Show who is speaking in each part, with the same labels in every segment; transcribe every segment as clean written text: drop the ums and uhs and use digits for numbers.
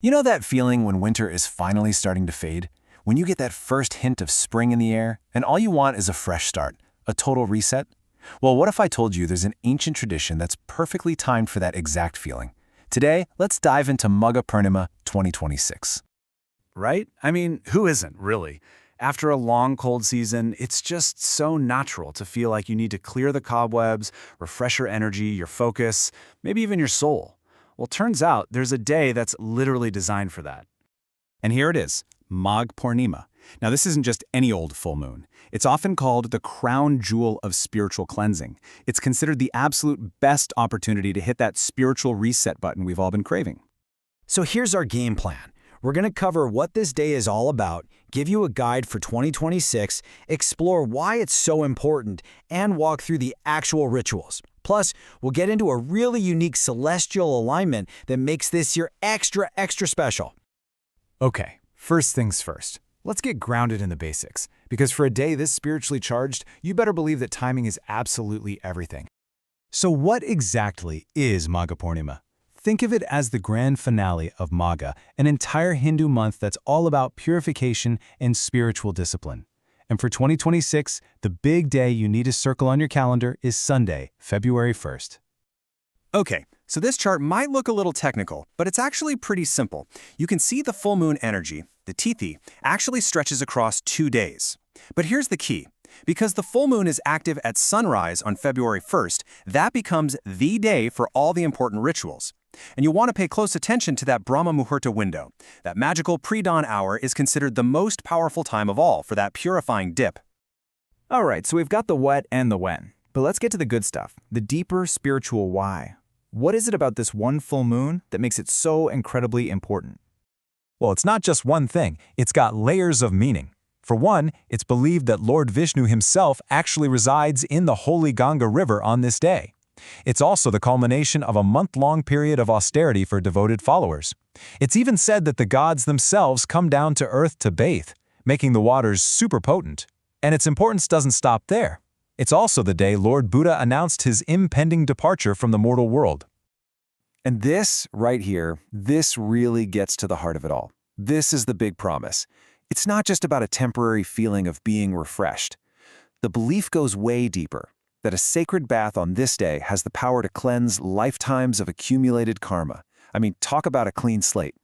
Speaker 1: You know that feeling when winter is finally starting to fade? When you get that first hint of spring in the air, and all you want is a fresh start, a total reset? Well, what if I told you there's an ancient tradition that's perfectly timed for that exact feeling? Today, let's dive into Magh Purnima 2026.
Speaker 2: Right? I mean, who isn't, really? After a long cold season, it's just so natural to feel like you need to clear the cobwebs, refresh your energy, your focus, maybe even your soul. Well, turns out there's a day that's literally designed for that. And here it is, Magh Purnima. Now, this isn't just any old full moon. It's often called the crown jewel of spiritual cleansing. It's considered the absolute best opportunity to hit that spiritual reset button we've all been craving.
Speaker 3: So here's our game plan. We're going to cover what this day is all about, give you a guide for 2026, explore why it's so important, and walk through the actual rituals. Plus, we'll get into a really unique celestial alignment that makes this year extra special.
Speaker 2: Okay, first things first. Let's get grounded in the basics, because for a day this spiritually charged, you better believe that timing is absolutely everything. So what exactly is Magh Purnima? Think of it as the grand finale of Magha, an entire Hindu month that's all about purification and spiritual discipline. And for 2026, the big day you need to circle on your calendar is Sunday, February 1st.
Speaker 1: Okay, so this chart might look a little technical, but it's actually pretty simple. You can see the full moon energy, the tithi, actually stretches across 2 days. But here's the key. Because the full moon is active at sunrise on February 1st, that becomes the day for all the important rituals. And you'll want to pay close attention to that Brahma Muhurta window. That magical pre-dawn hour is considered the most powerful time of all for that purifying dip.
Speaker 2: All right, so we've got the what and the when. But let's get to the good stuff, the deeper spiritual why. What is it about this one full moon that makes it so incredibly important?
Speaker 4: Well, it's not just one thing. It's got layers of meaning. For one, it's believed that Lord Vishnu himself actually resides in the holy Ganga River on this day. It's also the culmination of a month-long period of austerity for devoted followers. It's even said that the gods themselves come down to earth to bathe, making the waters super potent. And its importance doesn't stop there. It's also the day Lord Buddha announced his impending departure from the mortal world.
Speaker 1: And this, right here, this really gets to the heart of it all. This is the big promise. It's not just about a temporary feeling of being refreshed. The belief goes way deeper, that a sacred bath on this day has the power to cleanse lifetimes of accumulated karma. I mean, talk about a clean slate.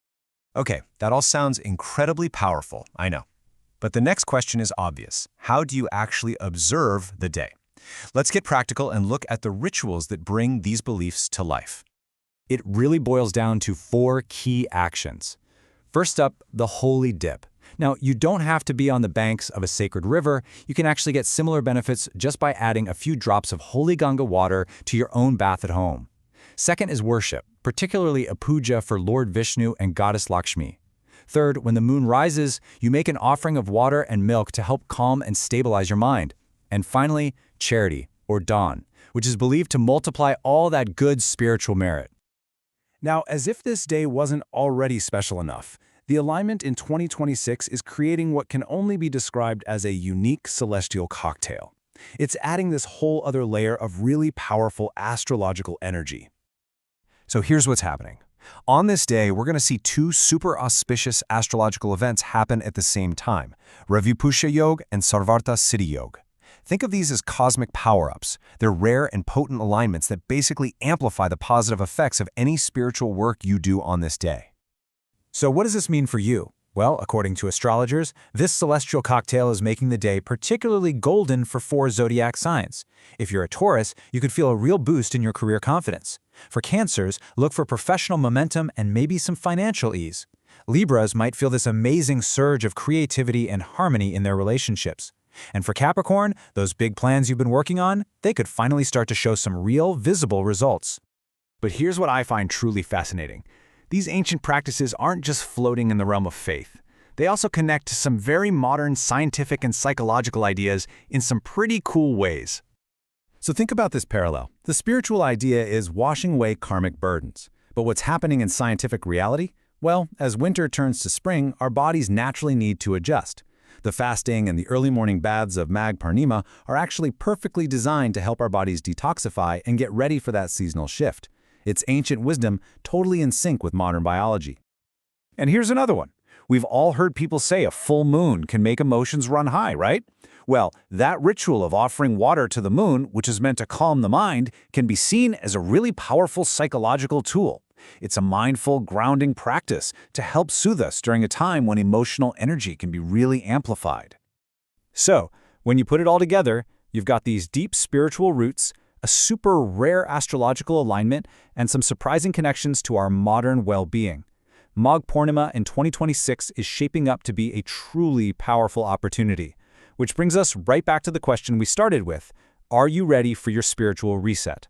Speaker 4: Okay, that all sounds incredibly powerful, I know. But the next question is obvious. How do you actually observe the day? Let's get practical and look at the rituals that bring these beliefs to life.
Speaker 2: It really boils down to 4 key actions. First up, the holy dip. Now, you don't have to be on the banks of a sacred river. You can actually get similar benefits just by adding a few drops of holy Ganga water to your own bath at home. Second is worship, particularly a puja for Lord Vishnu and Goddess Lakshmi. Third, when the moon rises, you make an offering of water and milk to help calm and stabilize your mind. And finally, charity, or dawn, which is believed to multiply all that good spiritual merit. Now, as if this day wasn't already special enough, the alignment in 2026 is creating what can only be described as a unique celestial cocktail. It's adding this whole other layer of really powerful astrological energy.
Speaker 4: So here's what's happening. On this day, we're going to see 2 super auspicious astrological events happen at the same time, Ravipusha Yoga and Sarvarta Siddhi Yoga. Think of these as cosmic power-ups. They're rare and potent alignments that basically amplify the positive effects of any spiritual work you do on this day.
Speaker 2: So what does this mean for you? Well, according to astrologers, this celestial cocktail is making the day particularly golden for 4 zodiac signs. If you're a Taurus, you could feel a real boost in your career confidence. For Cancers, look for professional momentum and maybe some financial ease. Libras might feel this amazing surge of creativity and harmony in their relationships. And for Capricorn, those big plans you've been working on, they could finally start to show some real, visible results. But here's what I find truly fascinating. These ancient practices aren't just floating in the realm of faith. They also connect to some very modern scientific and psychological ideas in some pretty cool ways. So think about this parallel. The spiritual idea is washing away karmic burdens. But what's happening in scientific reality? Well, as winter turns to spring, our bodies naturally need to adjust. The fasting and the early morning baths of Magh Purnima are actually perfectly designed to help our bodies detoxify and get ready for that seasonal shift. It's ancient wisdom totally in sync with modern biology. And here's another one. We've all heard people say a full moon can make emotions run high, right? Well, that ritual of offering water to the moon, which is meant to calm the mind, can be seen as a really powerful psychological tool. It's a mindful, grounding practice to help soothe us during a time when emotional energy can be really amplified. So, when you put it all together, you've got these deep spiritual roots, a super rare astrological alignment, and some surprising connections to our modern well-being. Magh Purnima in 2026 is shaping up to be a truly powerful opportunity, which brings us right back to the question we started with: are you ready for your spiritual reset?